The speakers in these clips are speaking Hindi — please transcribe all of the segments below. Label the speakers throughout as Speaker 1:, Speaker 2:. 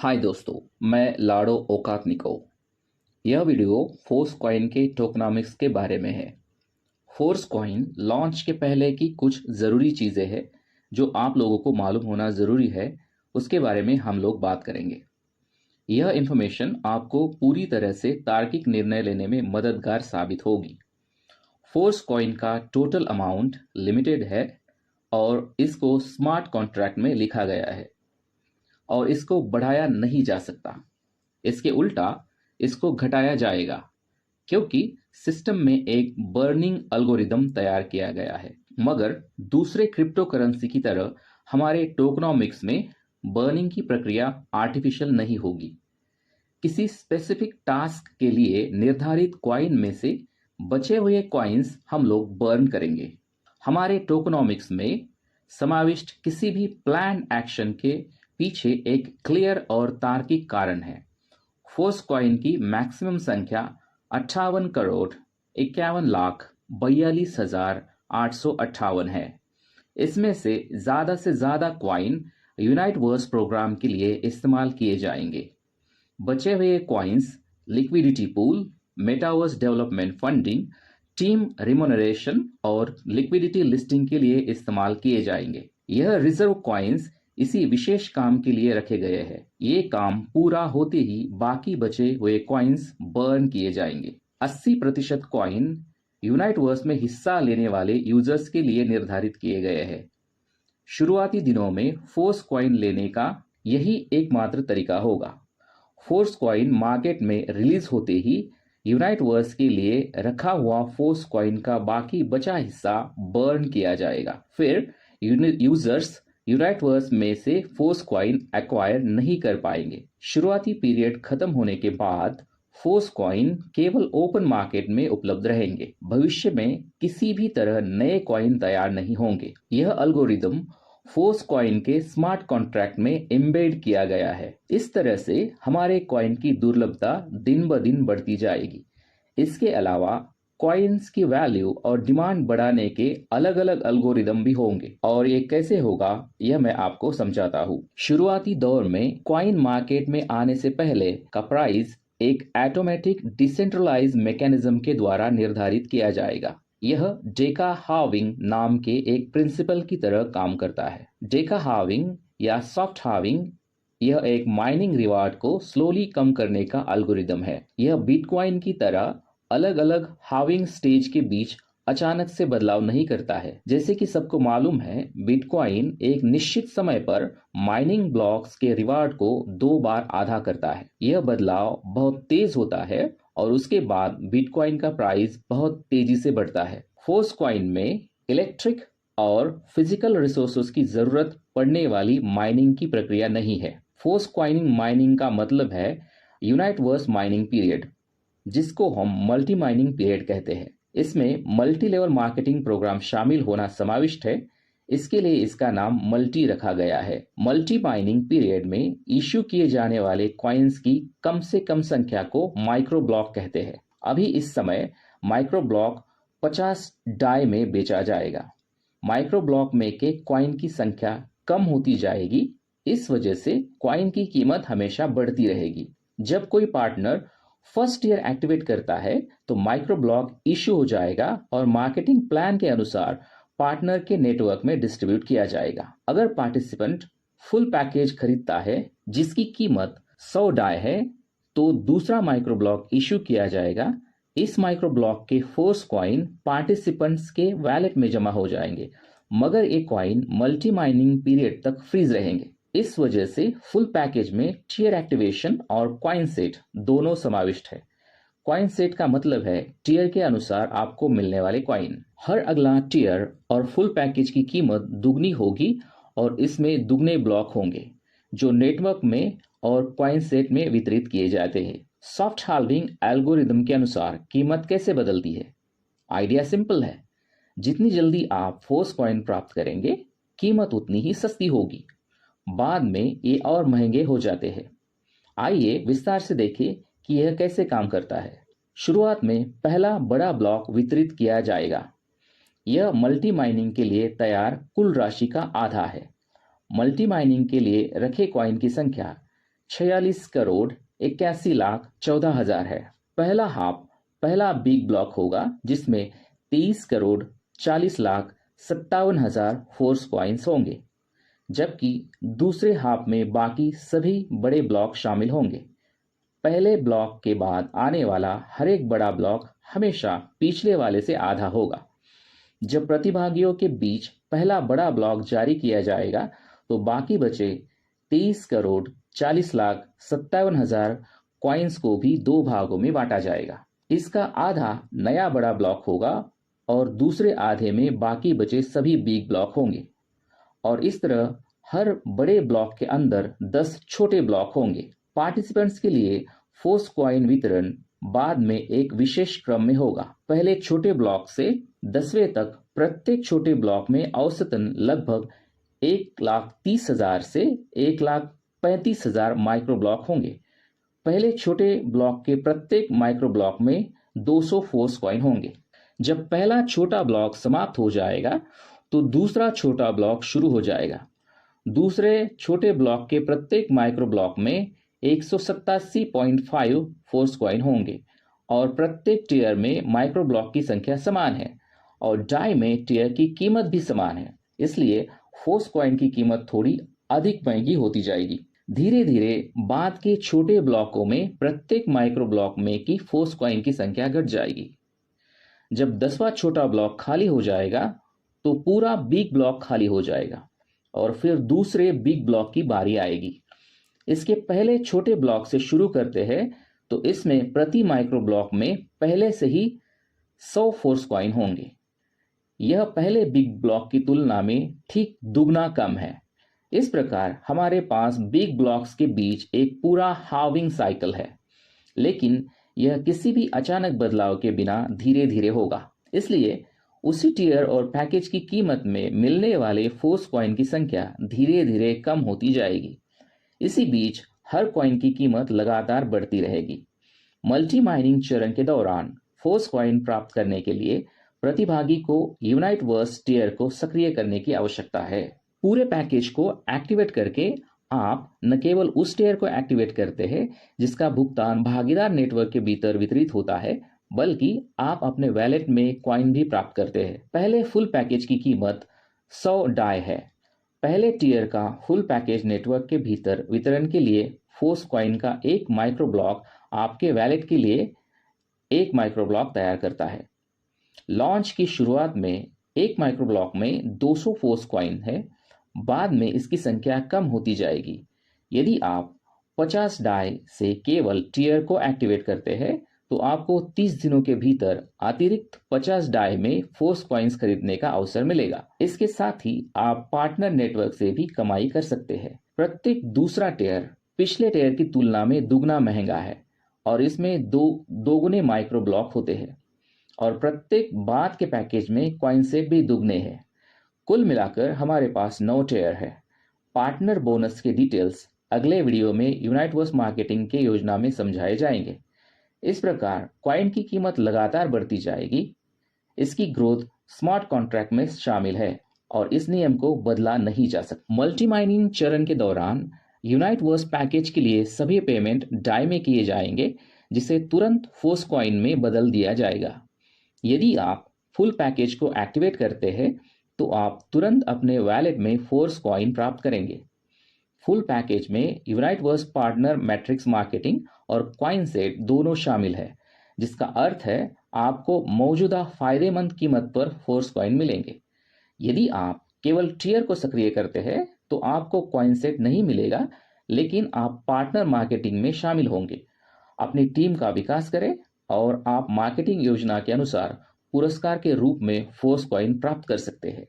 Speaker 1: हाय दोस्तों, मैं लाडो ओकातनिको। यह वीडियो फोर्स कॉइन के टोकनॉमिक्स के बारे में है। फोर्स कॉइन लॉन्च के पहले की कुछ ज़रूरी चीज़ें हैं जो आप लोगों को मालूम होना ज़रूरी है, उसके बारे में हम लोग बात करेंगे। यह इन्फॉर्मेशन आपको पूरी तरह से तार्किक निर्णय लेने में मददगार साबित होगी। फोर्स कॉइन का टोटल अमाउंट लिमिटेड है और इसको स्मार्ट कॉन्ट्रैक्ट में लिखा गया है और इसको बढ़ाया नहीं जा सकता। इसके उल्टा इसको घटाया जाएगा क्योंकि सिस्टम में एक बर्निंग एल्गोरिदम तैयार किया गया है। मगर दूसरे क्रिप्टो करेंसी की तरह हमारे टोकनॉमिक्स में बर्निंग की प्रक्रिया आर्टिफिशियल नहीं होगी। किसी स्पेसिफिक टास्क के लिए निर्धारित कॉइन में से बचे हुए कॉइन्स हम लोग बर्न करेंगे। हमारे टोकनॉमिक्स में समाविष्ट किसी भी प्लान एक्शन के पीछे एक क्लियर और तार्किक कारण है। फोर्स कॉइन की मैक्सिमम संख्या 58,51,42,858 है। इसमें से ज़्यादा क्वाइन यूनाइटवर्स प्रोग्राम के लिए इस्तेमाल किए जाएंगे। बचे हुए coins liquidity pool, metaverse development funding, team remuneration और लिक्विडिटी लिस्टिंग के लिए इस्तेमाल किए जाएंगे। यह रिजर्व क्वाइंस इसी विशेष काम के लिए रखे गए हैं। ये काम पूरा होते ही बाकी बचे हुए कॉइन्स बर्न किए जाएंगे। 80% कॉइन यूनाइटवर्स में हिस्सा लेने वाले यूजर्स के लिए निर्धारित किए गए हैं। शुरुआती दिनों में फोर्स कॉइन लेने का यही एकमात्र तरीका होगा। फोर्स कॉइन मार्केट में रिलीज होते ही यूनाइटवर्स के लिए रखा हुआ फोर्स कॉइन का बाकी बचा हिस्सा बर्न किया जाएगा। फिर यूजर्स यूनाइटवर्स में से फोर्स कॉइन एक्वायर नहीं कर पाएंगे। शुरुआती पीरियड खत्म होने के बाद फोर्स कॉइन केवल ओपन मार्केट में उपलब्ध रहेंगे। भविष्य में किसी भी तरह नए कॉइन तैयार नहीं होंगे। यह एल्गोरिदम फोर्स कॉइन के स्मार्ट कॉन्ट्रैक्ट में एम्बेड किया गया है। इस तरह से हमारे कॉइन की दुर्लभता दिन ब दिन बढ़ती जाएगी। इसके अलावा कॉइन्स की वैल्यू और डिमांड बढ़ाने के अलग अलग एल्गोरिदम भी होंगे और ये कैसे होगा यह मैं आपको समझाता हूँ। शुरुआती दौर में कॉइन मार्केट में आने से पहले का प्राइस एक ऑटोमेटिक डिसेंट्रलाइज मैकेनिज्म के द्वारा निर्धारित किया जाएगा। यह डेका हार्विंग नाम के एक प्रिंसिपल की तरह काम करता है। डेका हार्विंग या सॉफ्ट हार्विंग यह एक माइनिंग रिवार्ड को स्लोली कम करने का एल्गोरिदम है। यह बिटकॉइन की तरह अलग अलग हार्विंग स्टेज के बीच अचानक से बदलाव नहीं करता है। जैसे कि सबको मालूम है, बिटकॉइन एक निश्चित समय पर माइनिंग ब्लॉक्स के रिवार्ड को 2 बार आधा करता है। यह बदलाव बहुत तेज होता है और उसके बाद बिटकॉइन का प्राइस बहुत तेजी से बढ़ता है। फोर्स कॉइन में इलेक्ट्रिक और फिजिकल रिसोर्सेज की जरूरत पड़ने वाली माइनिंग की प्रक्रिया नहीं है। फोर्स कॉइनिंग माइनिंग का मतलब है यूनाइटवर्स माइनिंग पीरियड, जिसको हम मल्टी माइनिंग पीरियड कहते हैं। इसमें मल्टी लेवल मार्केटिंग प्रोग्राम शामिल होना समाविष्ट है। इसके लिए इसका नाम मल्टी रखा गया है। मल्टी माइनिंग पीरियड में इश्यू किए जाने वाले कॉइन्स की कम से कम संख्या को माइक्रो ब्लॉक कहते हैं। अभी इस समय माइक्रो ब्लॉक 50 डाई में बेचा जाएगा। माइक्रो ब्लॉक में के कॉइन की संख्या कम होती जाएगी। इस वजह से कॉइन की कीमत हमेशा बढ़ती रहेगी। जब कोई पार्टनर फर्स्ट ईयर एक्टिवेट करता है तो माइक्रो ब्लॉक इशू हो जाएगा और मार्केटिंग प्लान के अनुसार पार्टनर के नेटवर्क में डिस्ट्रीब्यूट किया जाएगा। अगर पार्टिसिपेंट फुल पैकेज खरीदता है जिसकी कीमत 100 डाई है तो दूसरा माइक्रो ब्लॉक इशू किया जाएगा। इस माइक्रो ब्लॉक के फोर्स कॉइन पार्टिसिपेंट्स के वैलेट में जमा हो जाएंगे, मगर ये कॉइन मल्टी माइनिंग पीरियड तक फ्रीज रहेंगे। इस वजह से फुल पैकेज में टियर एक्टिवेशन और कॉइन सेट दोनों समाविष्ट है। कॉइन सेट का मतलब है टियर के अनुसार आपको मिलने वाले कॉइन। हर अगला टियर और फुल पैकेज की कीमत दुगनी होगी और इसमें दुगने ब्लॉक होंगे जो नेटवर्क में और कॉइन सेट में वितरित किए जाते हैं। सॉफ्ट हाल्विंग एल्गोरिदम के अनुसार कीमत कैसे बदलती है? आइडिया सिंपल है। जितनी जल्दी आप फोर्स कॉइन प्राप्त करेंगे, कीमत उतनी ही सस्ती होगी। बाद में ये और महंगे हो जाते हैं। आइए विस्तार से देखें कि यह कैसे काम करता है। शुरुआत में पहला बड़ा ब्लॉक वितरित किया जाएगा। यह मल्टी माइनिंग के लिए तैयार कुल राशि का आधा है। मल्टी माइनिंग के लिए रखे कॉइन की संख्या 46,81,14,000 है। पहला हाफ पहला बिग ब्लॉक होगा जिसमें 23,40,57,000 फोर्स कॉइन्स होंगे, जबकि दूसरे हाफ में बाकी सभी बड़े ब्लॉक शामिल होंगे। पहले ब्लॉक के बाद आने वाला हर एक बड़ा ब्लॉक हमेशा पिछले वाले से आधा होगा। जब प्रतिभागियों के बीच पहला बड़ा ब्लॉक जारी किया जाएगा तो बाकी बचे 23,40,57,000 कॉइन्स को भी दो भागों में बांटा जाएगा। इसका आधा नया बड़ा ब्लॉक होगा और दूसरे आधे में बाकी बचे सभी बिग ब्लॉक होंगे, और इस तरह हर बड़े ब्लॉक के अंदर 10 छोटे ब्लॉक होंगे। पार्टिसिपेंट्स के लिए फोर्स कॉइन वितरण बाद में एक विशेष क्रम में होगा। पहले छोटे ब्लॉक से 10वें तक प्रत्येक छोटे ब्लॉक में औसतन लगभग 1,30,000 से 1,35,000 माइक्रो ब्लॉक होंगे। पहले छोटे ब्लॉक के प्रत्येक माइक्रो ब्लॉक में 200 फोर्स कॉइन होंगे। जब पहला छोटा ब्लॉक समाप्त हो जाएगा तो दूसरा छोटा ब्लॉक शुरू हो जाएगा। दूसरे छोटे ब्लॉक के प्रत्येक माइक्रो ब्लॉक में 187.5 फोर्स कॉइन होंगे, और प्रत्येक टियर में माइक्रो ब्लॉक की संख्या समान है और डाई में टियर की कीमत भी समान है, इसलिए फोर्स कॉइन की कीमत थोड़ी अधिक महंगी होती जाएगी। धीरे धीरे बाद के छोटे ब्लॉकों में प्रत्येक माइक्रो ब्लॉक में की फोर्स कॉइन की संख्या घट जाएगी। जब 10वां छोटा ब्लॉक खाली हो जाएगा तो पूरा बिग ब्लॉक खाली हो जाएगा और फिर दूसरे बिग ब्लॉक की बारी आएगी। इसके पहले छोटे ब्लॉक से शुरू करते हैं तो इसमें प्रति माइक्रो ब्लॉक में पहले से ही 100 फोर्स कॉइन होंगे। यह पहले बिग ब्लॉक की तुलना में ठीक दुगना कम है। इस प्रकार हमारे पास बिग ब्लॉक्स के बीच एक पूरा हार्विंग साइकिल है, लेकिन यह किसी भी अचानक बदलाव के बिना धीरे धीरे होगा। इसलिए उसी टियर और पैकेज की कीमत में मिलने वाले फोर्स कॉइन की संख्या धीरे धीरे कम होती जाएगी। इसी बीच हर कॉइन की कीमत लगातार बढ़ती रहेगी। मल्टी माइनिंग चरण के दौरान फोर्स कॉइन प्राप्त करने के लिए प्रतिभागी को यूनाइट वर्स टियर को सक्रिय करने की आवश्यकता है। पूरे पैकेज को एक्टिवेट करके आप न केवल उस टियर को एक्टिवेट करते हैं जिसका भुगतान भागीदार नेटवर्क के भीतर वितरित होता है, बल्कि आप अपने वैलेट में कॉइन भी प्राप्त करते हैं। पहले फुल पैकेज की कीमत 100 डाई है। पहले टियर का फुल पैकेज नेटवर्क के भीतर वितरण के लिए फोर्स कॉइन का एक माइक्रो ब्लॉक आपके वैलेट के लिए एक माइक्रो ब्लॉक तैयार करता है। लॉन्च की शुरुआत में एक माइक्रो ब्लॉक में 200 फोर्स कॉइन है, बाद में इसकी संख्या कम होती जाएगी। यदि आप 50 डाई से केवल टियर को एक्टिवेट करते हैं तो आपको 30 दिनों के भीतर अतिरिक्त 50 डाई में फोर्स कॉइन्स खरीदने का अवसर मिलेगा। इसके साथ ही आप पार्टनर नेटवर्क से भी कमाई कर सकते हैं। प्रत्येक दूसरा टियर पिछले टियर की तुलना में दुगना महंगा है और इसमें दोगुने माइक्रो ब्लॉक होते हैं, और प्रत्येक बाद के पैकेज में कॉइन से भी दुगने हैं। कुल मिलाकर हमारे पास 9 टियर है। पार्टनर बोनस के डिटेल्स अगले वीडियो में यूनाइट वर्स मार्केटिंग के योजना में समझाए जाएंगे। इस प्रकार कॉइन की कीमत लगातार बढ़ती जाएगी। इसकी ग्रोथ स्मार्ट कॉन्ट्रैक्ट में शामिल है और इस नियम को बदला नहीं जा सकता। मल्टी माइनिंग चरण के दौरान यूनाइट वर्स पैकेज के लिए सभी पेमेंट डाई में किए जाएंगे, जिसे तुरंत फोर्स कॉइन में बदल दिया जाएगा। यदि आप फुल पैकेज को एक्टिवेट करते हैं तो आप तुरंत अपने वैलेट में फोर्स कॉइन प्राप्त करेंगे। फुल पैकेज में unite verse partner matrix marketing और कॉइन सेट दोनों शामिल है, जिसका अर्थ है आपको मौजूदा फायदेमंद कीमत पर फोर्स कॉइन मिलेंगे। यदि आप केवल टियर को सक्रिय करते हैं तो आपको कॉइन सेट नहीं मिलेगा, लेकिन आप पार्टनर मार्केटिंग में शामिल होंगे। अपनी टीम का विकास करें और आप मार्केटिंग योजना के अनुसार पुरस्कार के रूप में फोर्स कॉइन प्राप्त कर सकते हैं।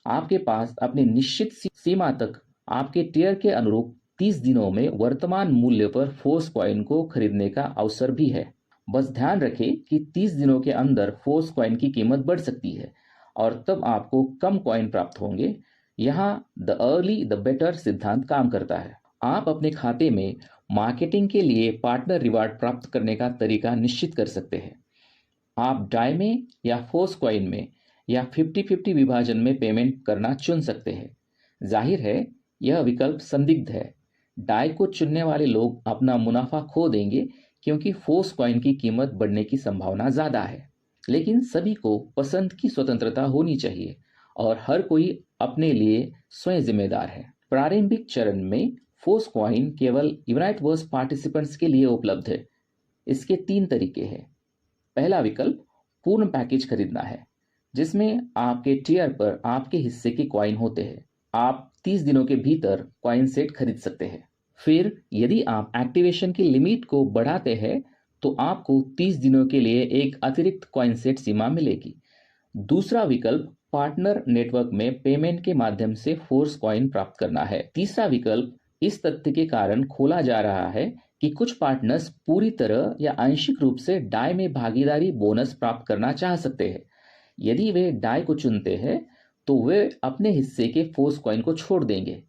Speaker 1: आपके पास अपनी निश्चित सीमा तक आपके टियर के अनुरूप 30 दिनों में वर्तमान मूल्य पर फोर्स कॉइन को खरीदने का अवसर भी है। बस ध्यान रखें कि 30 दिनों के अंदर फोर्स कॉइन की कीमत बढ़ सकती है और तब आपको कम कॉइन प्राप्त होंगे। यहाँ द अर्ली द बेटर सिद्धांत काम करता है। आप अपने खाते में मार्केटिंग के लिए पार्टनर रिवार्ड प्राप्त करने का तरीका निश्चित कर सकते हैं। आप डाई में या फोर्स कॉइन में या 50-50 विभाजन में पेमेंट करना चुन सकते हैं। जाहिर है यह विकल्प संदिग्ध है। डाई को चुनने वाले लोग अपना मुनाफा खो देंगे क्योंकि फोर्स कॉइन की कीमत बढ़ने की संभावना ज्यादा है। लेकिन सभी को पसंद की स्वतंत्रता होनी चाहिए और हर कोई अपने लिए स्वयं जिम्मेदार है। प्रारंभिक चरण में फोर्स कॉइन केवल यूनाइटवर्स पार्टिसिपेंट्स के लिए उपलब्ध है। इसके 3 तरीके हैं। पहला विकल्प पूर्ण पैकेज खरीदना है, जिसमें आपके टियर पर आपके हिस्से के कॉइन होते हैं। आप 30 दिनों के भीतर कॉइन सेट खरीद सकते हैं। फिर यदि आप एक्टिवेशन की लिमिट को बढ़ाते हैं तो आपको 30 दिनों के लिए एक अतिरिक्त कॉइन सेट सीमा मिलेगी। दूसरा विकल्प पार्टनर नेटवर्क में पेमेंट के माध्यम से फोर्स कॉइन प्राप्त करना है। तीसरा विकल्प इस तथ्य के कारण खोला जा रहा है कि कुछ पार्टनर्स पूरी तरह या आंशिक रूप से डाई में भागीदारी बोनस प्राप्त करना चाह सकते हैं। यदि वे डाई को चुनते हैं तो वे अपने हिस्से के फोर्स कॉइन को छोड़ देंगे।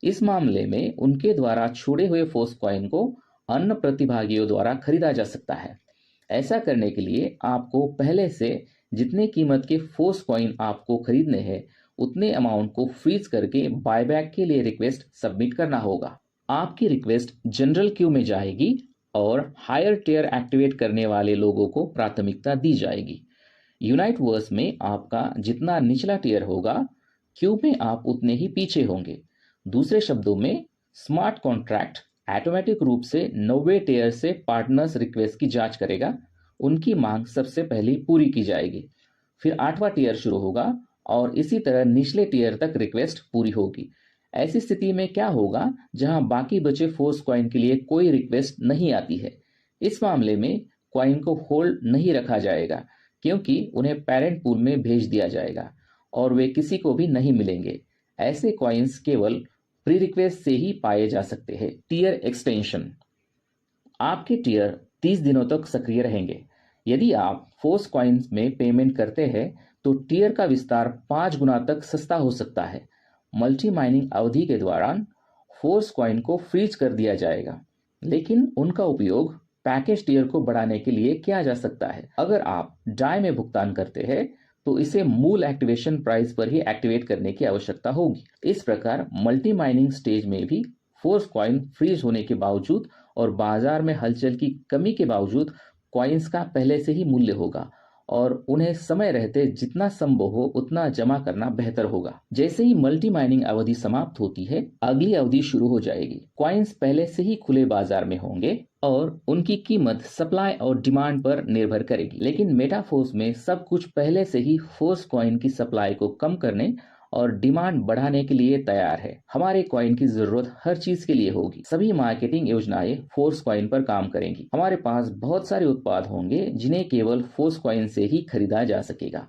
Speaker 1: इस मामले में उनके द्वारा छोड़े हुए फोर्स कॉइन को अन्य प्रतिभागियों द्वारा खरीदा जा सकता है। ऐसा करने के लिए आपको पहले से जितने कीमत के फोर्स कॉइन आपको खरीदने हैं उतने अमाउंट को फ्रीज करके बायबैक के लिए रिक्वेस्ट सबमिट करना होगा। आपकी रिक्वेस्ट जनरल क्यू में जाएगी और हायर टियर एक्टिवेट करने वाले लोगों को प्राथमिकता दी जाएगी। यूनाइटवर्स में आपका जितना निचला टियर होगा, क्यू में आप उतने ही पीछे होंगे। दूसरे शब्दों में, स्मार्ट कॉन्ट्रैक्ट ऑटोमेटिक रूप से 90 टियर से पार्टनर्स रिक्वेस्ट की जांच करेगा। उनकी मांग सबसे पहले पूरी की जाएगी। फिर 8वां टियर शुरू होगा और इसी तरह निचले टियर तक रिक्वेस्ट पूरी होगी। ऐसी स्थिति में क्या होगा जहां बाकी बचे फोर्स कॉइन के लिए कोई रिक्वेस्ट नहीं आती है? इस मामले में कॉइन को होल्ड नहीं रखा जाएगा क्योंकि उन्हें पेरेंट पूल में भेज दिया जाएगा और वे किसी को भी नहीं मिलेंगे। ऐसे कॉइन्स केवल प्री रिक्वेस्ट से ही पाए जा सकते हैं। Tier extension. आपके टियर 30 दिनों तक सक्रिय रहेंगे। यदि आप फोर्स कॉइन्स में पेमेंट करते हैं तो टियर का विस्तार 5 गुना तक सस्ता हो सकता है। मल्टी माइनिंग अवधि के दौरान फोर्स कॉइन को फ्रीज कर दिया जाएगा, लेकिन उनका उपयोग पैकेज टियर को बढ़ाने के लिए किया जा सकता है। अगर आप डाई में भुगतान करते हैं तो इसे मूल एक्टिवेशन प्राइस पर ही एक्टिवेट करने की आवश्यकता होगी। इस प्रकार मल्टी माइनिंग स्टेज में भी फोर्स कॉइन फ्रीज होने के बावजूद और बाजार में हलचल की कमी के बावजूद कॉइन्स का पहले से ही मूल्य होगा और उन्हें समय रहते जितना संभव हो उतना जमा करना बेहतर होगा। जैसे ही मल्टी माइनिंग अवधि समाप्त होती है, अगली अवधि शुरू हो जाएगी। कॉइन्स पहले से ही खुले बाजार में होंगे और उनकी कीमत सप्लाई और डिमांड पर निर्भर करेगी। लेकिन मेटाफोर्स में सब कुछ पहले से ही फोर्स कॉइन की सप्लाई को कम करने और डिमांड बढ़ाने के लिए तैयार है। हमारे कॉइन की जरूरत हर चीज के लिए होगी। सभी मार्केटिंग योजनाएं फोर्स कॉइन पर काम करेंगी। हमारे पास बहुत सारे उत्पाद होंगे जिन्हें केवल फोर्स कॉइन से ही खरीदा जा सकेगा।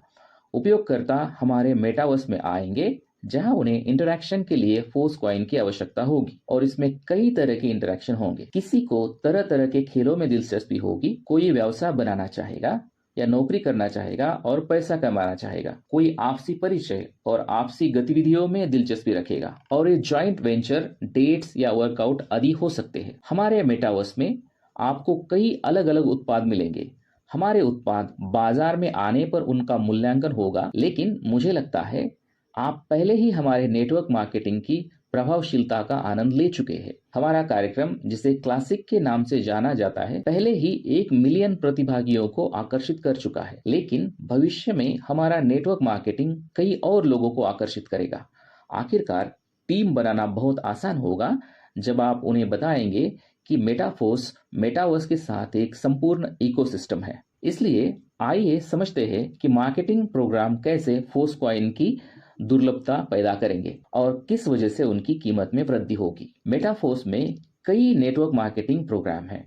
Speaker 1: उपयोगकर्ता हमारे मेटावर्स में आएंगे जहां उन्हें इंटरैक्शन के लिए फोर्स कॉइन की आवश्यकता होगी और इसमें कई तरह के इंटरैक्शन होंगे। किसी को तरह तरह के खेलों में दिलचस्पी होगी, कोई व्यवसाय बनाना चाहेगा या नौकरी करना चाहेगा और पैसा कमाना चाहेगा, कोई आपसी परिचय और आपसी गतिविधियों में दिलचस्पी रखेगा और ये जॉइंट वेंचर, डेट्स या वर्कआउट आदि हो सकते हैं। हमारे मेटावर्स में आपको कई अलग अलग उत्पाद मिलेंगे। हमारे उत्पाद बाजार में आने पर उनका मूल्यांकन होगा, लेकिन मुझे लगता है आप पहले ही हमारे नेटवर्क मार्केटिंग की प्रभावशीलता का आनंद ले चुके हैं। हमारा कार्यक्रम, जिसे क्लासिक के नाम से जाना जाता है, पहले ही 1 मिलियन प्रतिभागियों को आकर्षित कर चुका है। लेकिन भविष्य में हमारा नेटवर्क मार्केटिंग कई और लोगों को आकर्षित करेगा। आखिरकार टीम बनाना बहुत आसान होगा जब आप उन्हें बताएंगे कि मेटाफोर्स मेटावर्स के साथ एक संपूर्ण इकोसिस्टम है। इसलिए आइए समझते हैं कि मार्केटिंग प्रोग्राम कैसे फोर्स कॉइन की दुर्लभता पैदा करेंगे और किस वजह से उनकी कीमत में वृद्धि होगी। मेटाफोर्स में कई नेटवर्क मार्केटिंग प्रोग्राम हैं।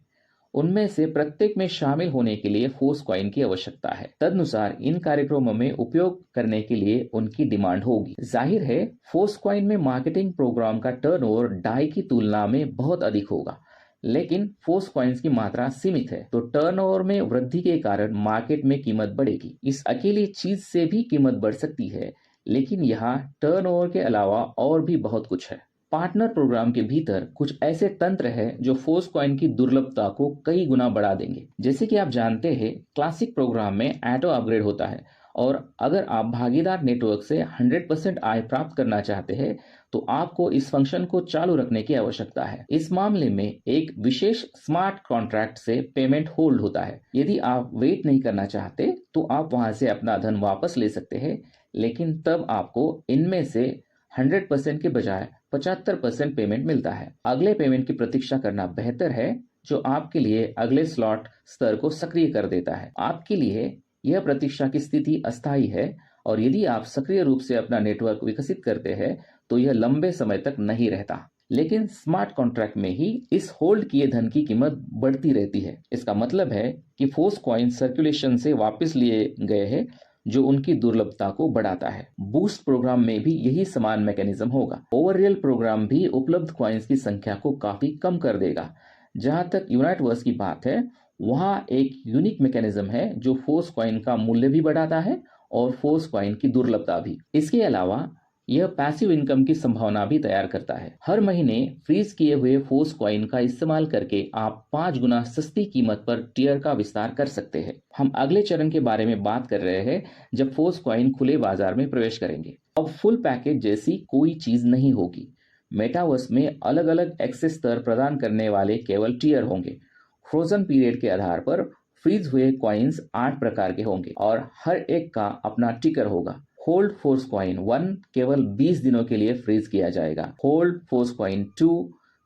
Speaker 1: उनमें से प्रत्येक में शामिल होने के लिए फोर्स कॉइन की आवश्यकता है। तदनुसार इन कार्यक्रमों में उपयोग करने के लिए उनकी डिमांड होगी। जाहिर है, फोर्स कॉइन में मार्केटिंग प्रोग्राम का टर्नओवर डाई की तुलना में बहुत अधिक होगा, लेकिन फोर्स कॉइन्स की मात्रा सीमित है, तो टर्नओवर में वृद्धि के कारण मार्केट में कीमत बढ़ेगी। इस अकेली चीज से भी कीमत बढ़ सकती है, लेकिन यहाँ टर्नओवर के अलावा और भी बहुत कुछ है। पार्टनर प्रोग्राम के भीतर कुछ ऐसे तंत्र हैं जो फोर्स कॉइन की दुर्लभता को कई गुना बढ़ा देंगे। जैसे कि आप जानते हैं, क्लासिक प्रोग्राम में ऑटो अपग्रेड होता है और अगर आप भागीदार नेटवर्क से 100% आय प्राप्त करना चाहते हैं तो आपको इस फंक्शन को चालू रखने की आवश्यकता है। इस मामले में एक विशेष स्मार्ट कॉन्ट्रैक्ट से पेमेंट होल्ड होता है। यदि आप वेट नहीं करना चाहते तो आप वहां से अपना धन वापस ले सकते हैं, लेकिन तब आपको इनमें से 100% के बजाय 75% पेमेंट मिलता है। अगले पेमेंट की प्रतीक्षा करना बेहतर है, जो आपके लिए अगले स्लॉट स्तर को सक्रिय कर देता है। आपके लिए यह प्रतीक्षा की स्थिति अस्थायी है और यदि आप सक्रिय रूप से अपना नेटवर्क विकसित करते हैं तो यह लंबे समय तक नहीं रहता। लेकिन स्मार्ट कॉन्ट्रैक्ट में ही इस होल्ड किए धन की कीमत बढ़ती रहती है। इसका मतलब है कि फोर्स कॉइन सर्कुलेशन से वापस लिए गए हैं, जो उनकी दुर्लभता को बढ़ाता है। बूस्ट प्रोग्राम में भी यही समान मैकेनिज्म होगा। ओवररियल प्रोग्राम भी उपलब्ध कॉइन्स की संख्या को काफी कम कर देगा। जहां तक यूनाइटवर्स की बात है, वहां एक यूनिक मैकेनिज्म है जो फोर्स कॉइन का मूल्य भी बढ़ाता है और फोर्स कॉइन की दुर्लभता भी। इसके अलावा यह पैसिव इनकम की संभावना भी तैयार करता है। हर महीने फ्रीज किए हुए फोर्स कॉइन का इस्तेमाल करके आप 5 गुना सस्ती कीमत पर टियर का विस्तार कर सकते हैं। हम अगले चरण के बारे में बात कर रहे हैं जब फोर्स कॉइन खुले बाजार में प्रवेश करेंगे। अब फुल पैकेज जैसी कोई चीज नहीं होगी। मेटावर्स में अलग अलग एक्सेस स्तर प्रदान करने वाले केवल टियर होंगे। फ्रोजन पीरियड के आधार पर फ्रीज हुए कॉइन्स 8 प्रकार के होंगे और हर एक का अपना टिकर होगा। होल्ड फोर्स कॉइन 1 केवल 20 दिनों के लिए फ्रीज किया जाएगा। होल्ड फोर्स कॉइन 2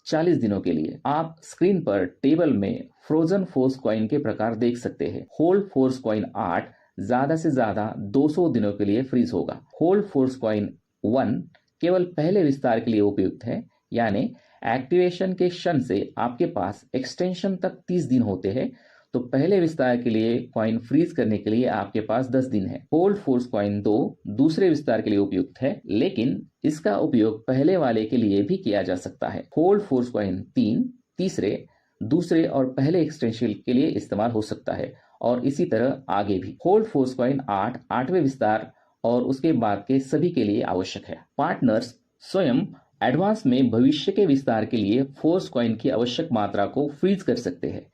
Speaker 1: 40 दिनों के लिए। आप स्क्रीन पर टेबल में फ्रोजन फोर्स कॉइन के प्रकार देख सकते हैं। होल्ड फोर्स कॉइन 8 ज्यादा से ज्यादा 200 दिनों के लिए फ्रीज होगा। होल्ड फोर्स कॉइन 1 केवल पहले विस्तार के लिए उपयुक्त है, यानी एक्टिवेशन के क्षण से आपके पास एक्सटेंशन तक 30 दिन होते हैं, तो पहले विस्तार के लिए कॉइन फ्रीज करने के लिए आपके पास 10 दिन है। होल्ड फोर्स कॉइन 2 दूसरे विस्तार के लिए उपयुक्त है, लेकिन इसका उपयोग पहले वाले के लिए भी किया जा सकता है। होल्ड फोर्स कॉइन 3 तीसरे, दूसरे और पहले एक्सटेंशन के लिए इस्तेमाल हो सकता है और इसी तरह आगे भी। होल्ड फोर्स कॉइन 8 8वें विस्तार और उसके बाद के सभी के लिए आवश्यक है। पार्टनर्स स्वयं एडवांस में भविष्य के विस्तार के लिए फोर्स कॉइन की आवश्यक मात्रा को फ्रीज कर सकते हैं।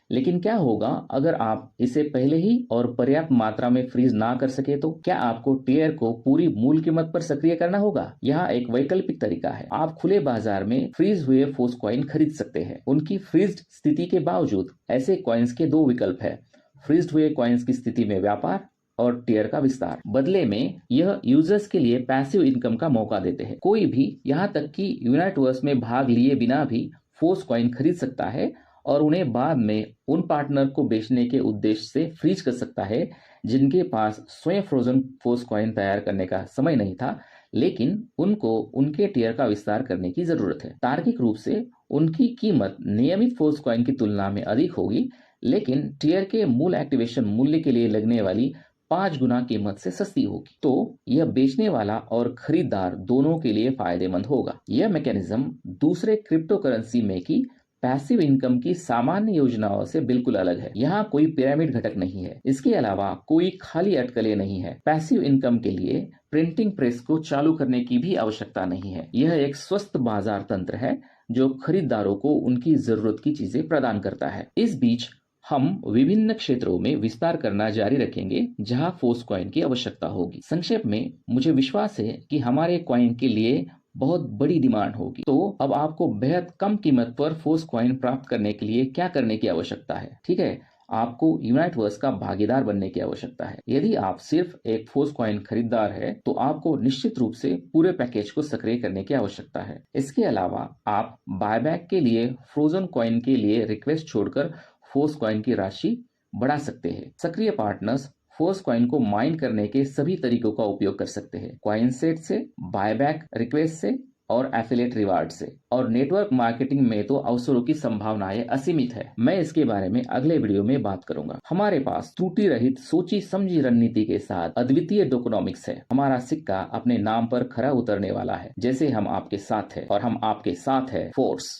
Speaker 1: लेकिन क्या होगा अगर आप इसे पहले ही और पर्याप्त मात्रा में फ्रीज ना कर सके तो? क्या आपको टियर को पूरी मूल कीमत पर सक्रिय करना होगा? यहाँ एक वैकल्पिक तरीका है। आप खुले बाजार में फ्रीज हुए फोर्स कॉइन खरीद सकते हैं। उनकी फ्रीज्ड स्थिति के बावजूद ऐसे कॉइन्स के 2 विकल्प है: फ्रीज्ड हुए कॉइन्स की स्थिति में व्यापार और टियर का विस्तार। बदले में यह यूजर्स के लिए पैसिव इनकम का मौका देते हैं। कोई भी, यहाँ तक कि यूनाइटवर्स में भाग लिए बिना भी फोर्स कॉइन खरीद सकता है और उन्हें बाद में उन पार्टनर को बेचने के उद्देश्य से फ्रीज कर सकता है जिनके पास स्वयं फ्रोजन फोर्स कॉइन तैयार करने का समय नहीं था, लेकिन उनको उनके टियर का विस्तार करने की जरूरत है। तार्किक रूप से उनकी कीमत नियमित फोर्स कॉइन की तुलना में अधिक होगी, लेकिन टियर के मूल एक्टिवेशन मूल्य के लिए लगने वाली 5 गुना कीमत से सस्ती होगी। तो यह बेचने वाला और खरीदार दोनों के लिए फायदेमंद होगा। यह मैकेनिज्म दूसरे क्रिप्टो करेंसी में की पैसिव इनकम की सामान्य योजनाओं से बिल्कुल अलग है। यहाँ कोई पिरामिड घटक नहीं है। इसके अलावा कोई खाली अटकलें नहीं है। पैसिव इनकम के लिए प्रिंटिंग प्रेस को चालू करने की भी आवश्यकता नहीं है। यह एक स्वस्थ बाजार तंत्र है जो खरीदारों को उनकी जरूरत की चीजें प्रदान करता है। इस बीच हम विभिन्न क्षेत्रों में विस्तार करना जारी रखेंगे जहां फोर्स कॉइन की आवश्यकता होगी। संक्षेप में, मुझे विश्वास है कि हमारे कॉइन के लिए बहुत बड़ी डिमांड होगी। तो अब आपको बेहद कम कीमत पर फोर्स कॉइन प्राप्त करने के लिए क्या करने की आवश्यकता है? ठीक है, आपको यूनाइटवर्स का भागीदार बनने की आवश्यकता है। यदि आप सिर्फ एक फोर्स कॉइन खरीदार है तो आपको निश्चित रूप से पूरे पैकेज को सक्रिय करने की आवश्यकता है। इसके अलावा आप बायबैक के लिए फ्रोजन कॉइन के लिए रिक्वेस्ट छोड़कर फोर्स कॉइन की राशि बढ़ा सकते हैं। सक्रिय पार्टनर्स फोर्स कॉइन को माइन करने के सभी तरीकों का उपयोग कर सकते हैं: कॉइन सेट से, बायबैक रिक्वेस्ट से और एफिलिएट रिवार्ड से। और नेटवर्क मार्केटिंग में तो अवसरों की संभावनाएं असीमित है। मैं इसके बारे में अगले वीडियो में बात करूंगा। हमारे पास त्रुटि रहित सोची समझी रणनीति के साथ अद्वितीय टोकेनोमिक्स है। हमारा सिक्का अपने नाम पर खरा उतरने वाला है। जैसे हम आपके साथ है और हम आपके साथ है फोर्स।